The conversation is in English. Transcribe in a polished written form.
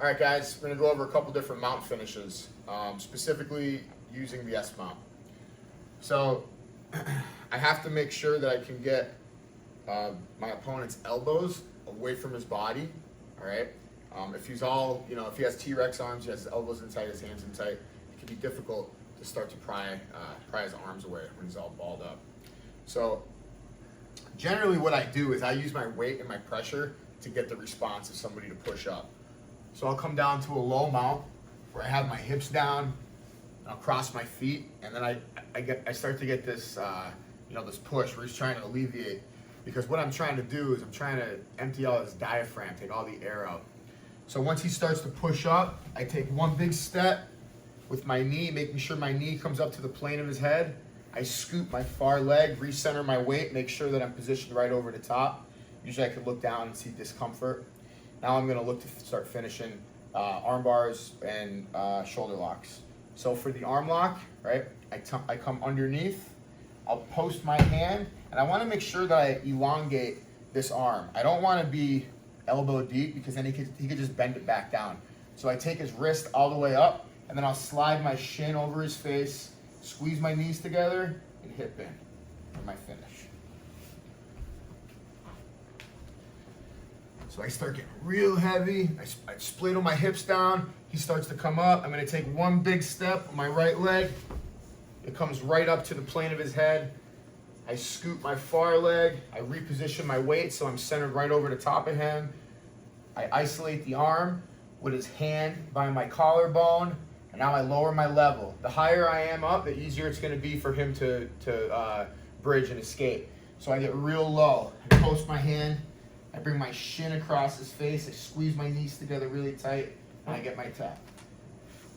All right, guys, we're gonna go over a couple different mount finishes, specifically using the S mount. So I have to make sure that I can get my opponent's elbows away from his body, all right? If he's all, if he has T-Rex arms, he has his elbows in tight, his hands in tight, it can be difficult to start to pry his arms away when he's all balled up. So generally what I do is I use my weight and my pressure to get the response of somebody to push up. So I'll come down to a low mount where I have my hips down, I'll cross my feet, and then I start to get this this push where he's trying to alleviate, because what I'm trying to do is I'm trying to empty out his diaphragm, take all the air out. So once he starts to push up, I take one big step with my knee, making sure my knee comes up to the plane of his head. I scoop my far leg, recenter my weight, make sure that I'm positioned right over the top. Usually I could look down and see discomfort. Now I'm gonna look to start finishing arm bars and shoulder locks. So for the arm lock, right, I come underneath, I'll post my hand, and I wanna make sure that I elongate this arm. I don't wanna be elbow deep, because then he could just bend it back down. So I take his wrist all the way up, and then I'll slide my shin over his face, squeeze my knees together, and hip in for my finish. So I start getting real heavy, I split my hips down, he starts to come up, I'm gonna take one big step on my right leg, it comes right up to the plane of his head, I scoop my far leg, I reposition my weight so I'm centered right over the top of him, I isolate the arm with his hand by my collarbone, and now I lower my level. The higher I am up, the easier it's gonna be for him to bridge and escape. So I get real low, I post my hand, I bring my shin across his face, I squeeze my knees together really tight, and I get my tap.